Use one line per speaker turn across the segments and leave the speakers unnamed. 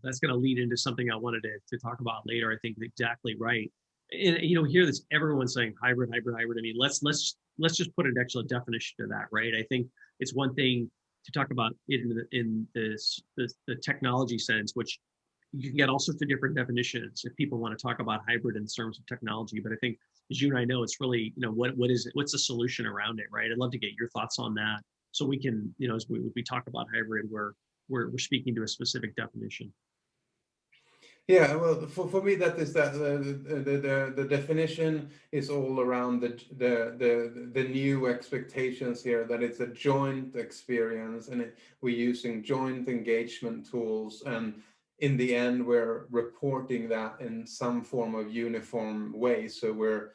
that's going to lead into something I wanted to talk about later. I think exactly right. And hear this everyone's saying hybrid, hybrid, hybrid. I mean, let's just put an actual definition to that, right? I think it's one thing to talk about it in the technology sense, which you can get all sorts of different definitions if people want to talk about hybrid in terms of technology. But I think, as you and I know, it's really, what is it? What's the solution around it, right? I'd love to get your thoughts on that, so we can, as we talk about hybrid, we're speaking to a specific definition.
Yeah, well, for me, that is that the definition is all around the new expectations here, that it's a joint experience, and we're using joint engagement tools, and in the end we're reporting that in some form of uniform way, so we're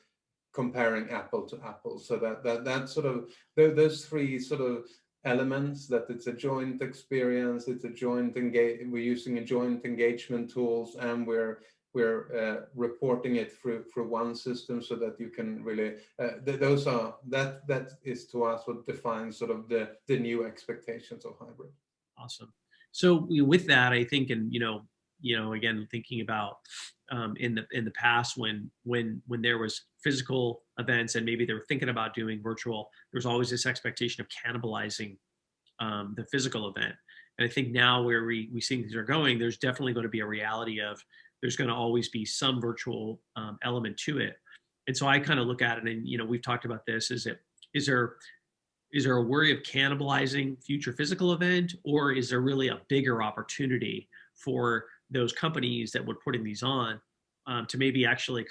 comparing apple to apple. So that sort of, those three sort of elements, that it's a joint experience, it's a joint we're using a joint engagement tools, and we're reporting it through one system, so that you can really those are, that is to us what defines sort of the new expectations of hybrid.
Awesome. So with that, I think, and again, thinking about in the past, when there was physical events and maybe they were thinking about doing virtual, there was always this expectation of cannibalizing the physical event. And I think now, where we see things are going, there's definitely going to be a reality of there's going to always be some virtual element to it. And so I kind of look at it, and we've talked about this. Is there a worry of cannibalizing future physical event, or is there really a bigger opportunity for those companies that were putting these on to maybe actually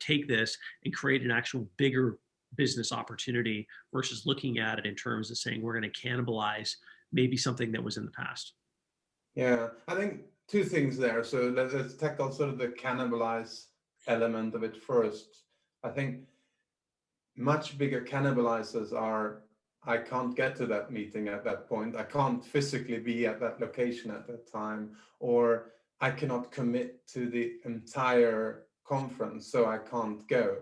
take this and create an actual bigger business opportunity, versus looking at it in terms of saying we're going to cannibalize maybe something that was in the past?
Yeah, I think two things there. So let's tackle sort of the cannibalize element of it first. I think much bigger cannibalizers are, I can't get to that meeting at that point, I can't physically be at that location at that time, or I cannot commit to the entire conference, so I can't go.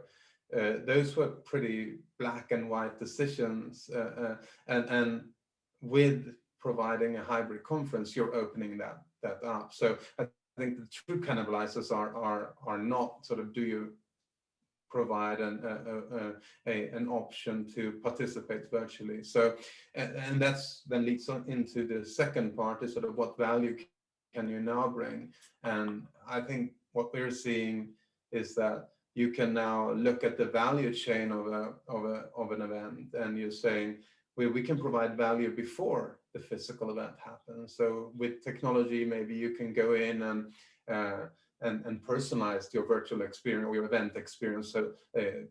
Those were pretty black and white decisions, and with providing a hybrid conference, you're opening that up. So I think the true cannibalizers are not sort of, do you provide an option to participate virtually. So, and that's then leads on into the second part, is sort of what value can you now bring? And I think what we're seeing is that you can now look at the value chain of an event, and you're saying we can provide value before the physical event happens. So with technology, maybe you can go in and personalize your virtual experience or your event experience. So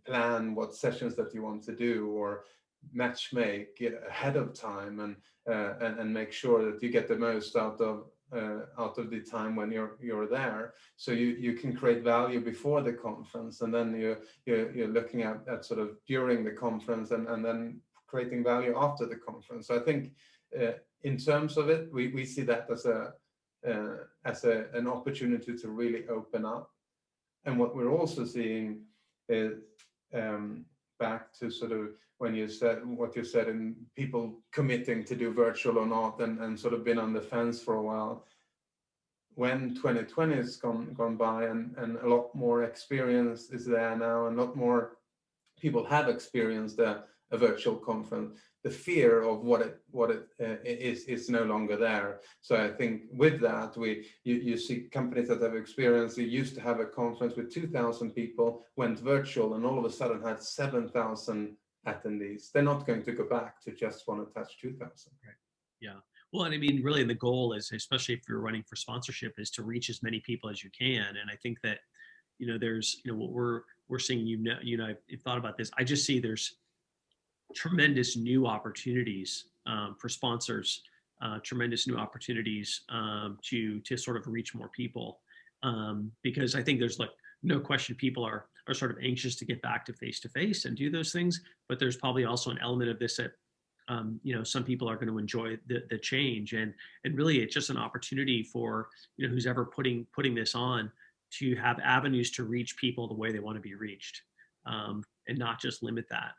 plan what sessions that you want to do, or match make ahead of time, and make sure that you get the most out of the time when you're there. So you can create value before the conference, and then you're looking at sort of during the conference, and then creating value after the conference. So I think in terms of it, we see that as an opportunity to really open up. And what we're also seeing is back to sort of when you said what you said, in people committing to do virtual or not, and sort of been on the fence for a while. When 2020 has gone by, and a lot more experience is there now, and a lot more people have experienced a virtual conference, the fear of what it is no longer there. So I think with that, you see companies that have experienced, you used to have a conference with 2,000 people, went virtual, and all of a sudden had 7,000 attendees. They're not going to go back to just want to touch 2,000.
Right. Yeah. Well, and I mean, really, the goal is, especially if you're running for sponsorship, is to reach as many people as you can. And I think that, there's, what we're seeing, I've thought about this. I just see there's tremendous new opportunities for sponsors, tremendous new opportunities to sort of reach more people, because I think there's no question people are sort of anxious to get back to face and do those things, but there's probably also an element of this that some people are going to enjoy the change, and really it's just an opportunity for who's ever putting this on to have avenues to reach people the way they want to be reached, and not just limit that.